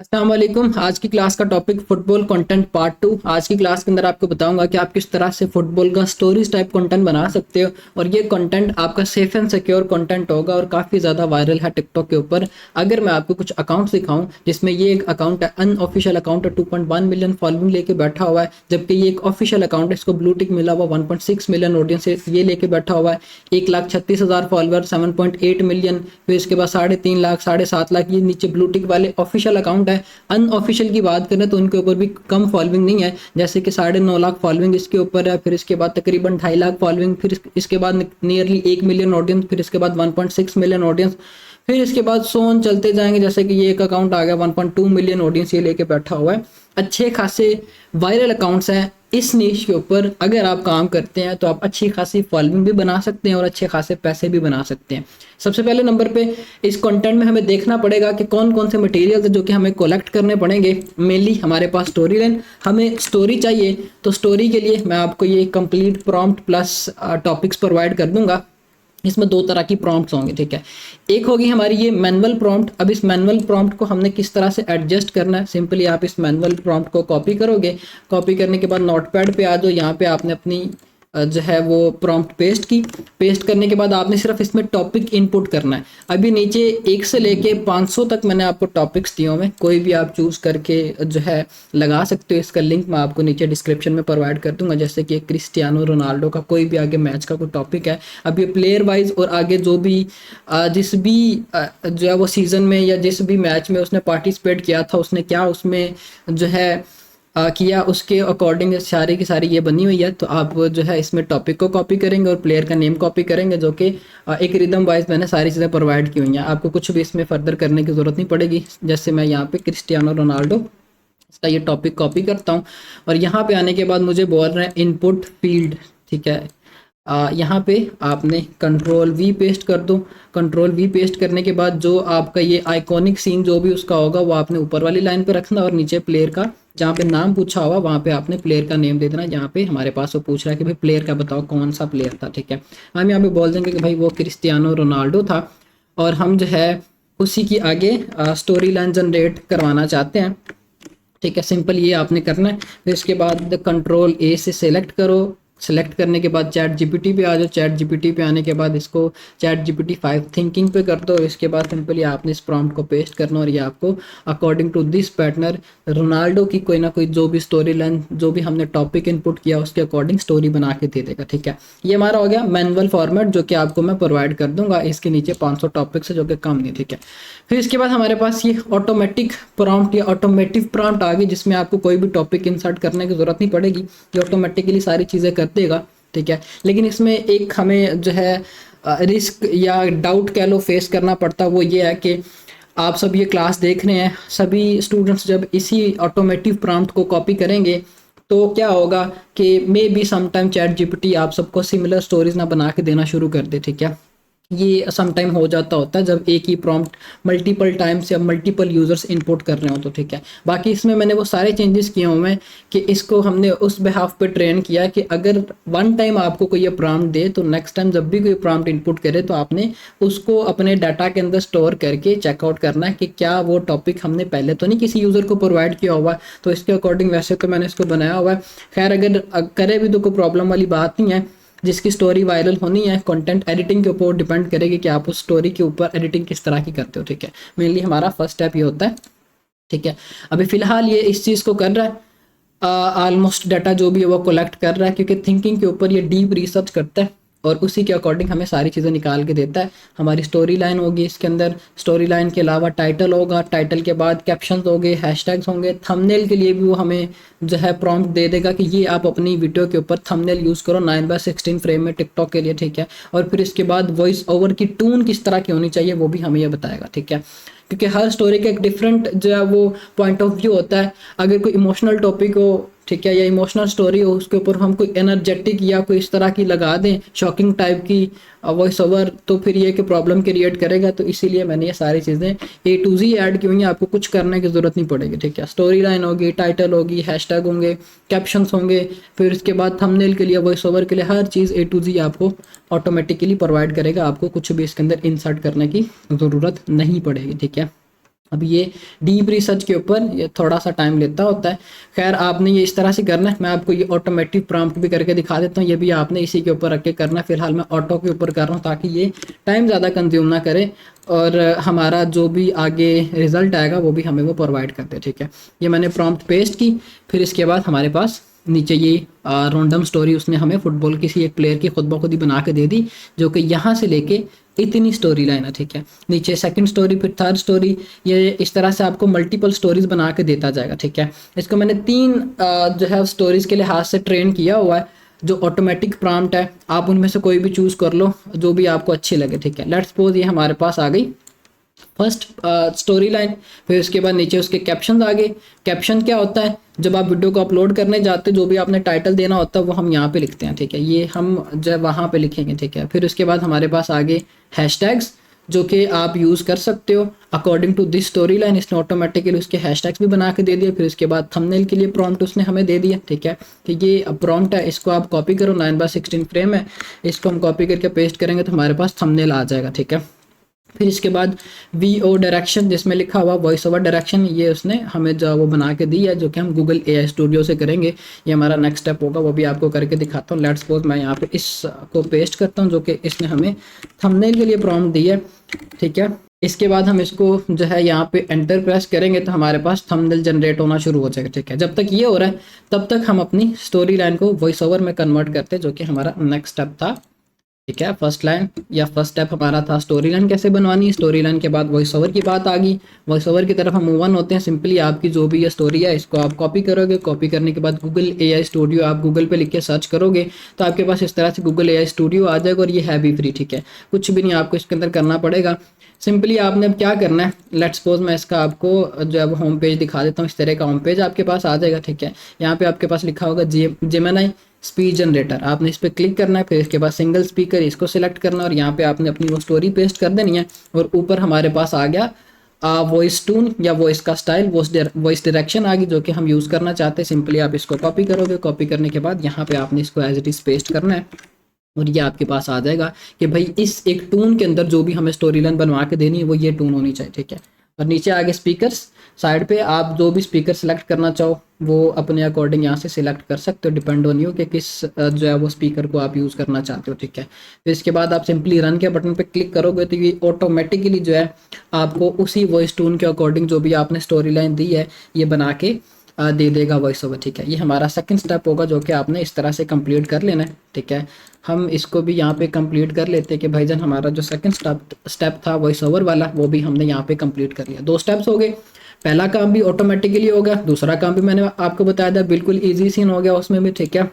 अस्सलाम वालेकुम। आज की क्लास का टॉपिक फुटबॉल कंटेंट पार्ट 2। आज की क्लास के अंदर आपको बताऊंगा कि आप किस तरह से फुटबॉल का स्टोरीज टाइप कंटेंट बना सकते हो और ये कंटेंट आपका सेफ एंड सिक्योर कंटेंट होगा और काफ़ी ज़्यादा वायरल है टिकटॉक के ऊपर। अगर मैं आपको कुछ अकाउंट्स दिखाऊं जिसमें ये एक अकाउंट है, अनऑफिशियल अकाउंट है, 2.1 मिलियन फॉलोइंग लेके बैठा हुआ है, जबकि ये एक ऑफिशियल अकाउंट है, इसको ब्लू टिक मिला हुआ 1.6 मिलियन ऑडियंस है, ये लेके बैठा हुआ है। 1,36,000 फॉलोअर, 7.8 मिलियन, फिर इसके बाद 3.5 लाख, 7.5 लाख, ये नीचे ब्लू टिक वाले ऑफिशियल अकाउंट है। अनऑफिशियल की बात करें तो उनके ऊपर भी कम फॉलोइंग नहीं है, जैसे कि 9.5 लाख फॉलोइंग इसके ऊपर है, फिर इसके बाद तकरीबन 2.5 लाख फॉलोइंग, फिर इसके बाद नियरली 1 मिलियन ऑडियंस, फिर इसके बाद 1.6 मिलियन ऑडियंस, फिर इसके बाद सोन चलते जाएंगे। जैसे कि ये एक अकाउंट आ गया 1.2 मिलियन ऑडियंस ये लेके बैठा हुआ है। अच्छे खासे वायरल अकाउंट्स हैं इस नीश के ऊपर। अगर आप काम करते हैं तो आप अच्छी खासी फॉलोइंग भी बना सकते हैं और अच्छे खासे पैसे भी बना सकते हैं। सबसे पहले नंबर पे इस कंटेंट में हमें देखना पड़ेगा कि कौन कौन से मटेरियल है जो कि हमें कलेक्ट करने पड़ेंगे। मेनली हमारे पास स्टोरी लाइन, हमें स्टोरी चाहिए, तो स्टोरी के लिए मैं आपको ये complete prompt plus topics provide कर दूंगा। इसमें दो तरह की प्रॉम्प्ट्स होंगे, ठीक है। एक होगी हमारी ये मैनुअल प्रॉम्प्ट। अब इस मैनुअल प्रॉम्प्ट को हमने किस तरह से एडजस्ट करना है, सिंपली आप इस मैनुअल प्रॉम्प्ट को कॉपी करोगे। कॉपी करने के बाद नोटपैड पे आ जाओ, यहाँ पे आपने अपनी जो है वो प्रॉम्प्ट पेस्ट की। पेस्ट करने के बाद आपने सिर्फ इसमें टॉपिक इनपुट करना है। अभी नीचे 1 से लेके 500 तक मैंने आपको टॉपिक्स दिए हुए, कोई भी आप चूज करके जो है लगा सकते हो। इसका लिंक मैं आपको नीचे डिस्क्रिप्शन में प्रोवाइड कर दूंगा। जैसे कि क्रिस्टियानो रोनाल्डो का कोई भी आगे मैच का कोई टॉपिक है, अब ये प्लेयर वाइज और आगे जो भी जिस भी जो है वो सीजन में या जिस भी मैच में उसने पार्टिसिपेट किया था, उसने क्या उसमें जो है किया, उसके अकॉर्डिंग सारी की सारी ये बनी हुई है। तो आप जो है इसमें टॉपिक को कॉपी करेंगे और प्लेयर का नेम कॉपी करेंगे, जो कि एक रिदम वाइज मैंने सारी चीज़ें प्रोवाइड की हुई हैं। आपको कुछ भी इसमें फर्दर करने की ज़रूरत नहीं पड़ेगी। जैसे मैं यहाँ पे क्रिस्टियानो रोनाल्डो इसका ये टॉपिक कॉपी करता हूँ और यहाँ पे आने के बाद मुझे बोल रहे हैं इनपुट फील्ड, ठीक है। यहाँ पे आपने कंट्रोल वी पेस्ट कर दो। कंट्रोल वी पेस्ट करने के बाद जो आपका ये आइकॉनिक सीन जो भी उसका होगा वो आपने ऊपर वाली लाइन पे रखना और नीचे प्लेयर का जहाँ पे नाम पूछा होगा वहाँ पे आपने प्लेयर का नेम दे देना। यहाँ पे हमारे पास वो पूछ रहा है कि भाई प्लेयर का बताओ कौन सा प्लेयर था, ठीक है। हम यहाँ पे बोल देंगे कि भाई वो क्रिस्टियानो रोनाल्डो था और हम जो है उसी की आगे स्टोरी लाइन जनरेट करवाना चाहते हैं, ठीक है। सिंपल ये आपने करना है। फिर इसके बाद कंट्रोल ए से सेलेक्ट करो। सेलेक्ट करने के बाद चैट जीपीटी पे आ जाओ। चैट जीपीटी पे आने के बाद इसको चैट जीपीटी 5 थिंकिंग पे कर दो। इसके बाद सिंपली आपने इस प्रॉम्प्ट को पेस्ट करना और ये आपको according to this pattern Ronaldo की कोई ना कोई जो भी स्टोरी लाइन जो भी हमने टॉपिक इनपुट किया उसके अकॉर्डिंग स्टोरी बना के दे देगा, ठीक है। ये हमारा हो गया मैनुअल फॉर्मेट जो कि आपको मैं प्रोवाइड कर दूंगा। इसके नीचे 500 टॉपिक्स है जो कि कम नहीं, ठीक है। फिर इसके बाद हमारे पास ये ऑटोमेटिक प्रॉम्प्ट या ऑटोमेटिव प्रॉम्प्ट आ गई, जिसमें आपको कोई भी टॉपिक इंसर्ट करने की जरूरत नहीं पड़ेगी, ये ऑटोमेटिकली सारी चीज़ें कर देगा, ठीक है। लेकिन इसमें एक हमें जो है रिस्क या डाउट कह लो फेस करना पड़ता, वो ये है कि आप सब ये क्लास देख रहे हैं, सभी स्टूडेंट्स जब इसी ऑटोमेटिव प्रॉम्प्ट को कॉपी करेंगे तो क्या होगा कि may be sometime chat GPT आप सबको सिमिलर स्टोरीज ना बना के देना शुरू कर दे, ठीक है। ये समटाइम हो जाता होता है जब एक ही प्रॉम्प्ट मल्टीपल टाइम्स या मल्टीपल यूजर्स इनपुट कर रहे हो तो, ठीक है। बाकी इसमें मैंने वो सारे चेंजेस किए हुए हैं कि इसको हमने उस बिहाफ पे ट्रेन किया कि अगर वन टाइम आपको कोई ये प्रॉम्प्ट दे तो नेक्स्ट टाइम जब भी कोई प्रॉम्प्ट इनपुट करे तो आपने उसको अपने डाटा के अंदर स्टोर करके चेकआउट करना है कि क्या वो टॉपिक हमने पहले तो नहीं किसी यूज़र को प्रोवाइड किया हुआ है, तो इसके अकॉर्डिंग वैसे तो मैंने इसको बनाया हुआ है। खैर अगर करे भी तो कोई प्रॉब्लम वाली बात नहीं है। जिसकी स्टोरी वायरल होनी है कंटेंट एडिटिंग के ऊपर डिपेंड करेगी कि आप उस स्टोरी के ऊपर एडिटिंग किस तरह की करते हो, ठीक है। मेनली हमारा फर्स्ट स्टेप ये होता है, ठीक है। अभी फिलहाल ये इस चीज़ को कर रहा है, ऑलमोस्ट डाटा जो भी है वो कलेक्ट कर रहा है, क्योंकि थिंकिंग के ऊपर ये डीप रिसर्च करता है और उसी के अकॉर्डिंग हमें सारी चीज़ें निकाल के देता है। हमारी स्टोरी लाइन होगी इसके अंदर, स्टोरी लाइन के अलावा टाइटल होगा, टाइटल के बाद कैप्शंस होंगे, हैशटैग्स होंगे, थंबनेल के लिए भी वो हमें जो है प्रॉम्प्ट दे देगा कि ये आप अपनी वीडियो के ऊपर थंबनेल यूज़ करो 9:16 फ्रेम में टिकटॉक के लिए, ठीक है। और फिर इसके बाद वॉइस ओवर की टून किस तरह की होनी चाहिए वो भी हमें ये बताएगा, ठीक है। क्योंकि हर स्टोरी का एक डिफरेंट जो है वो पॉइंट ऑफ व्यू होता है। अगर कोई इमोशनल टॉपिक हो, ठीक है, या इमोशनल स्टोरी हो, उसके ऊपर हम कोई एनर्जेटिक या कोई इस तरह की लगा दें शॉकिंग टाइप की वॉइस ओवर, तो फिर ये कि प्रॉब्लम क्रिएट करेगा। तो इसीलिए मैंने ये सारी चीज़ें A to Z ऐड की हुई हैं, आपको कुछ करने की ज़रूरत नहीं पड़ेगी, ठीक है। स्टोरी लाइन होगी, टाइटल होगी, हैशटैग होंगे, कैप्शंस होंगे, फिर इसके बाद थंबनेल के लिए, वॉइस ओवर के लिए, हर चीज़ A to Z आपको ऑटोमेटिकली प्रोवाइड करेगा। आपको कुछ भी इसके अंदर इंसर्ट करने की ज़रूरत नहीं पड़ेगी, ठीक है। अब ये डीप रिसर्च के ऊपर ये थोड़ा सा टाइम लेता होता है। खैर आपने ये इस तरह से करना है। मैं आपको ये ऑटोमेटिक प्रॉम्प्ट भी करके दिखा देता हूँ, ये भी आपने इसी के ऊपर रख के करना है। फिलहाल मैं ऑटो के ऊपर कर रहा हूँ ताकि ये टाइम ज़्यादा कंज्यूम ना करे और हमारा जो भी आगे रिजल्ट आएगा वो भी हमें वो प्रोवाइड करते हैं, ठीक है। ये मैंने प्रॉम्प्ट पेस्ट की, फिर इसके बाद हमारे पास नीचे ये रैंडम स्टोरी उसने हमें फुटबॉल किसी एक प्लेयर की खुद ब खुद ही बना के दे दी, जो कि यहाँ से लेके इतनी स्टोरी लाइन है, ठीक है। नीचे सेकंड स्टोरी, फिर थर्ड स्टोरी, ये इस तरह से आपको मल्टीपल स्टोरीज बना के देता जाएगा, ठीक है। इसको मैंने 3 जो है स्टोरीज के लिहाज से ट्रेन किया हुआ है। जो ऑटोमेटिक प्रॉम्प्ट है आप उनमें से कोई भी चूज़ कर लो जो भी आपको अच्छी लगे, ठीक है। लेट्स सपोज ये हमारे पास आ गई फर्स्ट स्टोरी लाइन, फिर उसके बाद नीचे उसके कैप्शन आ गए। कैप्शन क्या होता है, जब आप वीडियो को अपलोड करने जाते हो जो भी आपने टाइटल देना होता है वो हम यहाँ पे लिखते हैं, ठीक है। ये हम जब वहाँ पे लिखेंगे, ठीक है। फिर उसके बाद हमारे पास आगे हैशटैग्स जो कि आप यूज़ कर सकते हो according to this story line. इसने ऑटोमेटिकली उसके हैशटैग्स भी बना के दे दिया। फिर उसके बाद थंबनेल के लिए प्रॉम्प्ट उसने हमें दे दिया, ठीक है। कि ये प्रॉम्प्ट है, इसको आप कॉपी करो, 9x16 फ्रेम है, इसको हम कॉपी करके पेस्ट करेंगे तो हमारे पास थंबनेल आ जाएगा, ठीक है। फिर इसके बाद VO डायरेक्शन जिसमें लिखा हुआ वॉइस ओवर डायरेक्शन, ये उसने हमें जो वो बना के दी है, जो कि हम गूगल AI स्टूडियो से करेंगे। ये हमारा नेक्स्ट स्टेप होगा, वो भी आपको करके दिखाता हूँ। लेट्स सपोज मैं यहाँ पे इसको पेस्ट करता हूँ जो कि इसने हमें थंबनेल के लिए प्रॉम्प्ट दी है, ठीक है। इसके बाद हम इसको जो है यहाँ पे एंटर प्रेस करेंगे तो हमारे पास थंबनेल जनरेट होना शुरू हो जाएगा, ठीक है। जब तक ये हो रहा है तब तक हम अपनी स्टोरी लाइन को वॉइस ओवर में कन्वर्ट करते हैं, जो कि हमारा नेक्स्ट स्टेप था, ठीक है। फर्स्ट लाइन या फर्स्ट स्टेप हमारा था स्टोरी लाइन कैसे बनवानी है। स्टोरी लाइन के बाद वॉइस ओवर की बात आ गई। वॉइस ओवर की तरफ हम मूव ऑन होते हैं। सिंपली आपकी जो भी ये स्टोरी है इसको आप कॉपी करोगे, कॉपी करने के बाद गूगल AI स्टूडियो आप गूगल पे लिख के सर्च करोगे तो आपके पास इस तरह से गूगल AI स्टूडियो आ जाएगा और ये है भी फ्री, ठीक है। कुछ भी नहीं आपको इसके अंदर करना पड़ेगा। सिंपली आपने अब क्या करना है, लेट्स सपोज मैं इसका आपको जो अब होम पेज दिखा देता हूँ। इस तरह का होम पेज आपके पास आ जाएगा, ठीक है। यहाँ पे आपके पास लिखा होगा जेमिनी स्पीच जनरेटर, आपने इस पर क्लिक करना है। फिर इसके बाद सिंगल स्पीकर इसको सिलेक्ट करना है और यहाँ पे आपने अपनी वो स्टोरी पेस्ट कर देनी है। और ऊपर हमारे पास आ गया वॉइस टून या वॉइस का स्टाइल, वॉइस डायरेक्शन आ गई जो कि हम यूज़ करना चाहते हैं। सिंपली आप इसको कॉपी करोगे, कॉपी करने के बाद यहाँ पे आपने इसको एज इट इज पेस्ट करना है और ये आपके पास आ जाएगा कि भाई इस एक टून के अंदर जो भी हमें स्टोरी लाइन बनवा के देनी है वो ये टून होनी चाहिए, ठीक है। और नीचे आगे स्पीकर्स, साइड पे आप जो भी स्पीकर सेलेक्ट करना चाहो वो अपने अकॉर्डिंग यहाँ से सिलेक्ट कर सकते हो, डिपेंड ऑन यू कि किस जो है वो स्पीकर को आप यूज़ करना चाहते हो, ठीक है। फिर इसके बाद आप सिंपली रन के बटन पे क्लिक करोगे तो ये ऑटोमेटिकली जो है आपको उसी वॉइस टून के अकॉर्डिंग जो भी आपने स्टोरी लाइन दी है ये बना के दे देगा वॉइस ओवर, ठीक है। ये हमारा सेकंड स्टेप होगा जो कि आपने इस तरह से कंप्लीट कर लेना है, ठीक है। हम इसको भी यहाँ पे कंप्लीट कर लेते हैं कि भाईजान हमारा जो सेकंड स्टेप था वॉइस ओवर वाला वो भी हमने यहाँ पे कंप्लीट कर लिया। 2 स्टेप्स हो गए। पहला काम भी ऑटोमेटिकली हो गया, दूसरा काम भी मैंने आपको बताया था बिल्कुल ईजी सीन हो गया उसमें भी, ठीक है।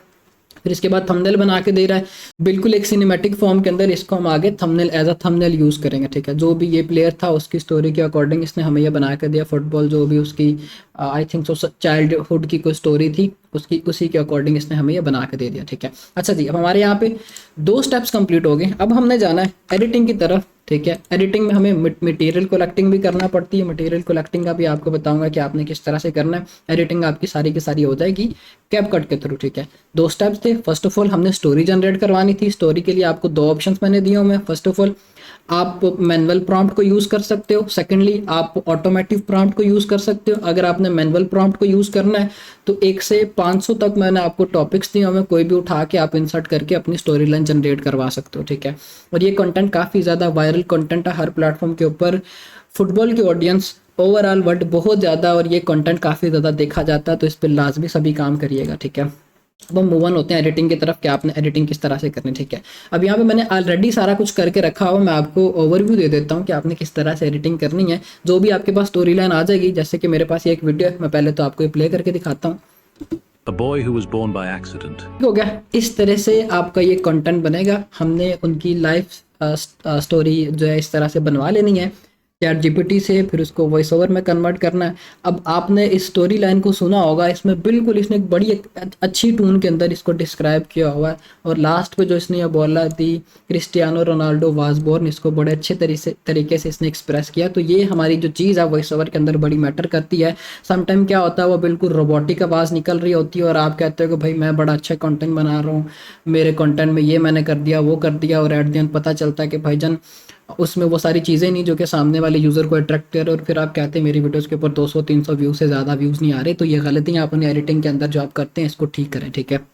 फिर इसके बाद थंबनेल बना के दे रहा है बिल्कुल एक सिनेमैटिक फॉर्म के अंदर। इसको हम आगे thumbnail as a thumbnail use करेंगे, ठीक है। जो भी ये प्लेयर था उसकी स्टोरी के अकॉर्डिंग इसने हमें ये बना के दिया। फुटबॉल जो भी उसकी आई थिंक सो चाइल्डहुड की कोई स्टोरी थी उसकी, उसी के अकॉर्डिंग इसने हमें ये बना के दे दिया, ठीक है। अच्छा जी, अब हमारे यहाँ पे 2 स्टेप्स कंप्लीट हो गए। अब हमने जाना है एडिटिंग की तरफ, ठीक है। एडिटिंग में हमें मटेरियल कलेक्टिंग भी करना पड़ती है। मटेरियल कलेक्टिंग का भी आपको बताऊंगा कि आपने किस तरह से करना है। एडिटिंग आपकी सारी की सारी हो जाएगी कैपकट के थ्रू, ठीक है। 2 स्टेप्स थे। फर्स्ट ऑफ ऑल हमने स्टोरी जनरेट करवानी थी। स्टोरी के लिए आपको 2 ऑप्शंस मैंने दिए हुए हैं। फर्स्ट ऑफ ऑल आप मैनुअल प्रॉम्प्ट को यूज़ कर सकते हो, सेकेंडली आप ऑटोमेटिक प्रॉम्प्ट को यूज़ कर सकते हो। अगर आपने मैनुअल प्रॉम्प्ट को यूज़ करना है तो 1 से 500 तक मैंने आपको टॉपिक्स दिए हमें, कोई भी उठा के आप इंसर्ट करके अपनी स्टोरी लाइन जनरेट करवा सकते हो, ठीक है। और ये कंटेंट काफ़ी ज़्यादा वायरल कंटेंट है हर प्लेटफॉर्म के ऊपर। फुटबॉल की ऑडियंस ओवरऑल वर्ल्ड बहुत ज़्यादा और ये कंटेंट काफ़ी ज़्यादा देखा जाता है, तो इस पर लाजमी सभी काम करिएगा, ठीक है। अब हम मूव ऑन होते हैं एडिटिंग की तरफ कि आपने एडिटिंग किस तरह से करनी, ठीक है। अब यहाँ पे मैंने ऑलरेडी सारा कुछ करके रखा हुआ, मैं आपको ओवरव्यू दे देता हूँ कि आपने किस तरह से एडिटिंग करनी है। जो भी आपके पास स्टोरी लाइन आ जाएगी, जैसे कि मेरे पास ये एक वीडियो है, मैं पहले तो आपको ये प्ले करके दिखाता हूँ। A boy who was born by accident. हो गया, इस तरह से आपका ये कंटेंट बनेगा। हमने उनकी लाइफ स्टोरी जो है इस तरह से बनवा लेनी है ChatGPT से, फिर उसको वॉइस ओवर में कन्वर्ट करना है। अब आपने इस स्टोरी लाइन को सुना होगा, इसमें बिल्कुल इसने एक बड़ी अच्छी टून के अंदर इसको डिस्क्राइब किया हुआ है। और लास्ट पे जो इसने ये बोला थी क्रिस्टियानो रोनाल्डो वाज बोर्न, इसको बड़े अच्छे तरीके से इसने एक्सप्रेस किया। तो ये हमारी जो चीज़ है वॉइस ओवर के अंदर बड़ी मैटर करती है। समटाइम क्या होता है वो बिल्कुल रोबोटिक आवाज़ निकल रही होती है और आप कहते हो कि भाई मैं बड़ा अच्छा कंटेंट बना रहा हूँ, मेरे कंटेंट में ये मैंने कर दिया वो कर दिया, और एट द एंड पता चलता है कि भाईजान उसमें वो सारी चीज़ें नहीं जो कि सामने वाले यूज़र को अट्रैक्ट करे, और फिर आप कहते हैं मेरी वीडियोस के ऊपर 200-300 व्यू से ज़्यादा व्यूज़ नहीं आ रहे। तो ये गलतियाँ आप अपनी एडिटिंग के अंदर जो आप करते हैं इसको ठीक करें, ठीक है।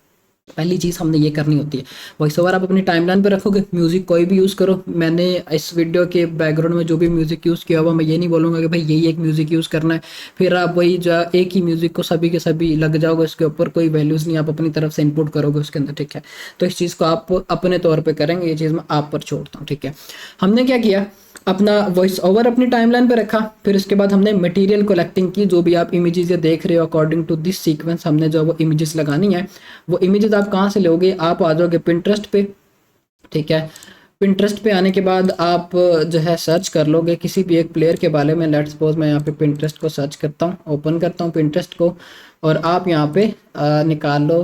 पहली चीज़ हमने ये करनी होती है। वॉइस ओवर आप अपनी टाइमलाइन पे रखोगे, म्यूज़िक कोई भी यूज़ करो। मैंने इस वीडियो के बैकग्राउंड में जो भी म्यूज़िक यूज़ किया हुआ, मैं ये नहीं बोलूँगा कि भाई यही एक म्यूज़िक यूज़ करना है, फिर आप वही जो एक ही म्यूज़िक को सभी के सभी लग जाओगे, उसके ऊपर कोई वैल्यूज़ नहीं आप अपनी तरफ से इनपुट करोगे उसके अंदर, ठीक है। तो इस चीज़ को आप अपने तौर पर करेंगे, ये चीज़ मैं आप पर छोड़ता हूँ, ठीक है। हमने क्या किया, अपना वॉइस ओवर अपनी टाइमलाइन पे रखा, फिर इसके बाद हमने मटेरियल कलेक्टिंग की। जो भी आप इमेजेस ये देख रहे हो अकॉर्डिंग टू दिस सीक्वेंस हमने जो वो इमेजेस लगानी है, वो इमेजेस आप कहाँ से लोगे, आप आ जाओगे पिंटरेस्ट पे, ठीक है। पिंटरेस्ट पे आने के बाद आप जो है सर्च कर लोगे किसी भी एक प्लेयर के बारे में। लेट्स सपोज मैं यहाँ पे पिंटरेस्ट को सर्च करता हूँ, ओपन करता हूँ पिंटरेस्ट को, और आप यहाँ पे निकाल लो,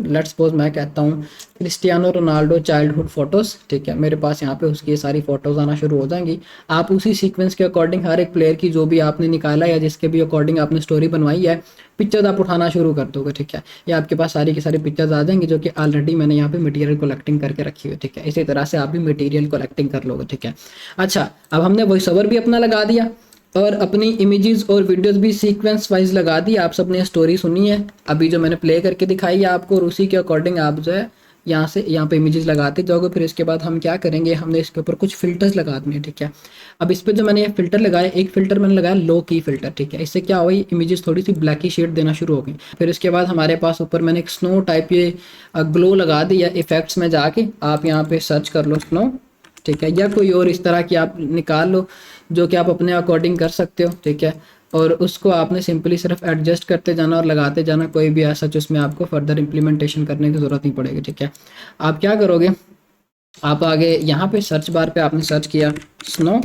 लेट्स सपोज मैं कहता हूँ क्रिस्टियानो रोनाल्डो चाइल्डहुड फ़ोटोज़, ठीक है। मेरे पास यहाँ पे उसकी ये सारी फ़ोटोज़ आना शुरू हो जाएंगी। आप उसी सीक्वेंस के अकॉर्डिंग हर एक प्लेयर की जो भी आपने निकाला या जिसके भी अकॉर्डिंग आपने स्टोरी बनवाई है, पिक्चर्स आप उठाना शुरू कर दोगे, ठीक है। ये आपके पास सारी की सारी पिक्चर्स आ जाएंगी जो कि ऑलरेडी मैंने यहाँ पे मटेरियल कलेक्टिंग करके रखी हुई है, ठीक है। इसी तरह से आप भी मटेरियल कलेक्टिंग कर लोगे, ठीक है। अच्छा, अब हमने वॉइस ओवर भी अपना लगा दिया और अपनी इमेजेस और वीडियोस भी सीक्वेंस वाइज लगा दी। आप सबने स्टोरी सुनी है अभी जो मैंने प्ले करके दिखाई है आपको, और उसी के अकॉर्डिंग आप जो है यहाँ से यहाँ पे इमेजेस लगाते जाओगे। फिर इसके बाद हम क्या करेंगे, हमने इसके ऊपर कुछ फिल्टर्स लगा दिए, ठीक है। अब इस पे जो मैंने ये फिल्टर लगाया, एक फिल्टर मैंने लगाया लो की फिल्टर, ठीक है। इससे क्या हुआ, इमेजेस थोड़ी सी ब्लैकी शेड देना शुरू हो गई। फिर इसके बाद हमारे पास ऊपर मैंने एक स्नो टाइप ये ग्लो लगा दिया। इफेक्ट्स में जाके आप यहाँ पे सर्च कर लो स्नो, ठीक है, या कोई और इस तरह की आप निकाल लो जो कि आप अपने अकॉर्डिंग कर सकते हो, ठीक है। और उसको आपने सिंपली सिर्फ एडजस्ट करते जाना और लगाते जाना, कोई भी ऐसा उसमें आपको फर्दर इम्प्लीमेंटेशन करने की ज़रूरत नहीं पड़ेगी, ठीक है। आप क्या करोगे, आप आगे यहाँ पे सर्च बार पे आपने सर्च किया स्नो,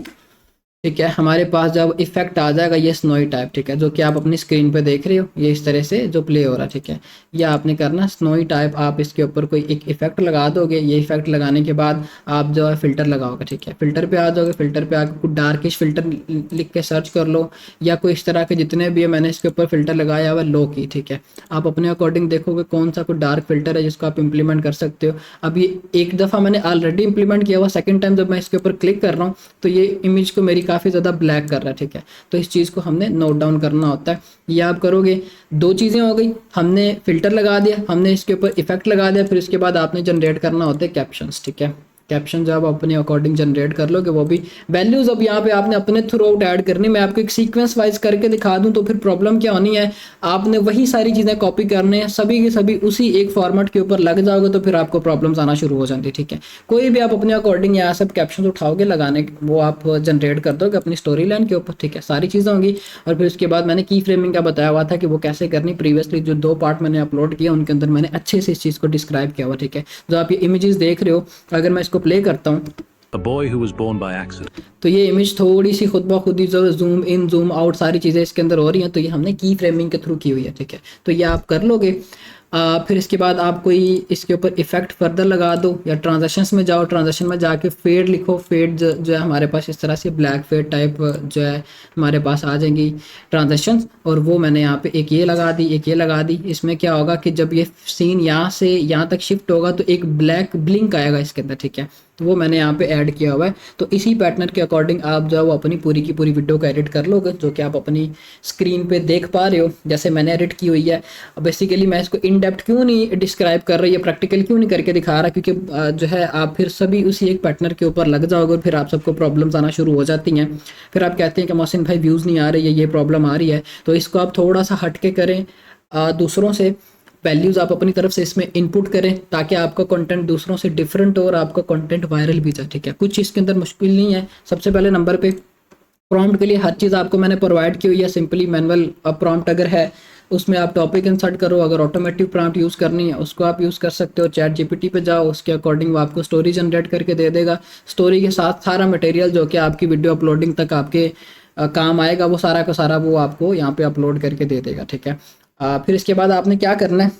ठीक है। हमारे पास जब इफेक्ट आ जाएगा ये स्नोई टाइप, ठीक है, जो कि आप अपनी स्क्रीन पे देख रहे हो, ये इस तरह से जो प्ले हो रहा है, ठीक है। ये आपने करना स्नोई टाइप, आप इसके ऊपर कोई एक इफेक्ट लगा दोगे। ये इफेक्ट लगाने के बाद आप जो है फिल्टर लगाओगे, ठीक है। फिल्टर पे आ जाओगे, फिल्टर पे आकर कुछ डार्किश फिल्टर लिख के सर्च कर लो, या कोई इस तरह के जितने भी है मैंने इसके ऊपर फिल्टर लगाया हुआ लो की, ठीक है। आप अपने अकॉर्डिंग देखोगे कौन सा कोई डार्क फिल्टर है जिसको आप इंप्लीमेंट कर सकते हो। अब ये एक दफ़ा मैंने ऑलरेडी इंप्लीमेंट किया हुआ, सेकेंड टाइम जब मैं इसके ऊपर क्लिक कर रहा हूँ तो ये इमेज को मेरी काफ़ी ज़्यादा ब्लैक कर रहा है, ठीक है। तो इस चीज़ को हमने नोट डाउन करना होता है। ये आप करोगे, दो चीज़ें हो गई, हमने फिल्टर लगा दिया, हमने इसके ऊपर इफेक्ट लगा दिया, फिर इसके बाद आपने जनरेट करना होता है कैप्शंस, ठीक है। कैप्शन जो आप अपने अकॉर्डिंग जनरेट कर लोगे, वो भी वैल्यूज़ अब यहाँ पे आपने अपने थ्रू आउट ऐड करनी। मैं आपको एक सीक्वेंस वाइज करके दिखा दूँ तो फिर प्रॉब्लम क्या होनी है, आपने वही सारी चीज़ें कॉपी करने हैं, सभी के सभी उसी एक फॉर्मेट के ऊपर लग जाओगे तो फिर आपको प्रॉब्लम्स आना शुरू हो जाती है, ठीक है। कोई भी आप अपने अकॉर्डिंग यहाँ सब कैप्शन उठाओगे लगाने, वो आप जनरेट कर दोगे अपनी स्टोरी लाइन के ऊपर, ठीक है। सारी चीज़ें होंगी। और फिर उसके बाद मैंने की फ्रेमिंग का बताया हुआ था कि वो कैसे करनी, प्रीवियसली जो 2 पार्ट मैंने अपलोड किया उनके अंदर मैंने अच्छे से इस चीज़ को डिस्क्राइब किया हुआ, ठीक है। जो आप ये इमेजेस देख रहे हो, अगर मैं इसको प्ले करता हूँ, A boy who was born by accident. तो ये इमेज थोड़ी सी खुद ब खुद ही जो जूम इन जूम आउट सारी चीज़ें इसके अंदर हो रही हैं, तो ये हमने की फ्रेमिंग के थ्रू की हुई है, ठीक है। तो ये आप कर लोगे। फिर इसके बाद आप कोई इसके ऊपर इफेक्ट फर्दर लगा दो, या ट्रांजेक्शंस में जाओ, ट्रांजेक्शन में जाके फेड लिखो। फेड जो है हमारे पास इस तरह से ब्लैक फेड टाइप जो है हमारे पास आ जाएंगी ट्रांजेक्शंस, और वो मैंने यहाँ पे एक ये लगा दी, एक ये लगा दी। इसमें क्या होगा कि जब ये सीन यहाँ से यहाँ तक शिफ्ट होगा तो एक ब्लैक ब्लिंक आएगा इसके अंदर, ठीक है। तो वो मैंने यहाँ पे ऐड किया हुआ है। तो इसी पैटर्न के अकॉर्डिंग आप जो है वो अपनी पूरी की पूरी वीडियो को एडिट कर लोगे, जो कि आप अपनी स्क्रीन पे देख पा रहे हो जैसे मैंने एडिट की हुई है। अब बेसिकली मैं इसको इन डेप्थ क्यों नहीं डिस्क्राइब कर रही है, प्रैक्टिकल क्यों नहीं करके दिखा रहा, क्योंकि जो है आप फिर सभी उसी एक पैटर्न के ऊपर लग जाओगे और फिर आप सबको प्रॉब्लम्स आना शुरू हो जाती हैं। फिर आप कहते हैं कि मोहसिन भाई व्यूज़ नहीं आ रही है, ये प्रॉब्लम आ रही है। तो इसको आप थोड़ा सा हट के करें, दूसरों से वैल्यूज़ आप अपनी तरफ से इसमें इनपुट करें ताकि आपका कंटेंट दूसरों से डिफरेंट हो और आपका कंटेंट वायरल भी जाए, ठीक है। कुछ इसके अंदर मुश्किल नहीं है। सबसे पहले नंबर पे प्रॉम्प्ट के लिए हर चीज़ आपको मैंने प्रोवाइड की हुई है। सिंपली मैनुअल प्रॉम्प्ट अगर है उसमें आप टॉपिक इंसर्ट करो, अगर ऑटोमेटिव प्रॉम्प्ट यूज़ करनी है उसको आप यूज़ कर सकते हो। चैट जीपीटी पे जाओ, उसके अकॉर्डिंग वो आपको स्टोरी जनरेट करके दे देगा। स्टोरी के साथ सारा मटेरियल जो कि आपकी वीडियो अपलोडिंग तक आपके काम आएगा, वो सारा का सारा वो आपको यहाँ पे अपलोड करके दे देगा, ठीक है। फिर इसके बाद आपने क्या करना है,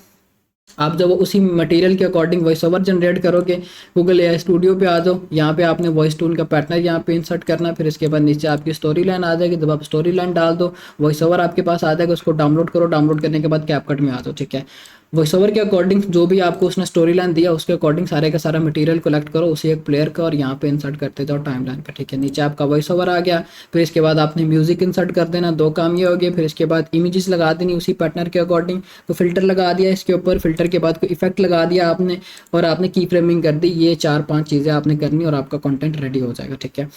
आप जब उसी मटेरियल के अकॉर्डिंग वॉइस ओवर जनरेट करोगे, गूगल एआई स्टूडियो पे आ जाओ, यहाँ पे आपने वॉइस टून का पैटर्न यहाँ पे इंसर्ट करना है। फिर इसके बाद नीचे आपकी स्टोरी लाइन आ जाएगी, जब आप स्टोरी लाइन डाल दो वॉइस ओवर आपके पास आ जाएगा, उसको डाउनलोड करो। डाउनलोड करने के बाद कैपकट में आ जाओ, ठीक है। वॉइस ओवर के अकॉर्डिंग जो भी आपको उसने स्टोरी लाइन दिया उसके अकॉर्डिंग सारे का सारा मटेरियल कलेक्ट करो उसी एक प्लेयर का और यहाँ पे इंसर्ट करते जाओ टाइम लाइन पे, ठीक है। नीचे आपका वॉइस ओवर आ गया, फिर इसके बाद आपने म्यूजिक इंसर्ट कर देना, दो काम ये हो गए। फिर इसके बाद इमेजेस लगा देनी उसी पार्टनर के अकॉर्डिंग, तो फिल्टर लगा दिया इसके ऊपर, फिल्टर के बाद कोई इफेक्ट लगा दिया आपने और आपने की फ्रेमिंग कर दी। ये 4-5 चीज़ें आपने करनी और आपका कंटेंट रेडी हो जाएगा, ठीक है।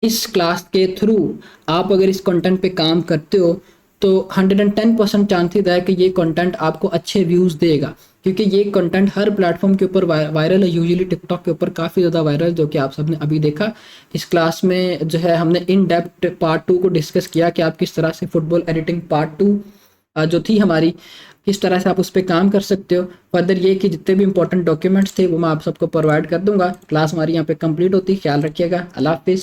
इस क्लास के थ्रू आप अगर इस कंटेंट पे काम करते हो तो 110% चांसेस है कि ये कंटेंट आपको अच्छे व्यूज़ देगा, क्योंकि ये कंटेंट हर प्लेटफॉर्म के ऊपर वायरल है। यूजुअली टिकटॉक के ऊपर काफ़ी ज़्यादा वायरल, जो कि आप सबने अभी देखा। इस क्लास में जो है हमने इन डेप्थ पार्ट 2 को डिस्कस किया कि आप किस तरह से फुटबॉल एडिटिंग पार्ट 2 जो थी हमारी, किस तरह से आप उस पर काम कर सकते हो। फर्दर ये कि जितने भी इंपॉर्टेंट डॉक्यूमेंट्स थे वो मैं आप सबको प्रोवाइड कर दूंगा। क्लास हमारी यहाँ पे कंप्लीट होती है। ख्याल रखिएगा। अल्लाह हाफिज़।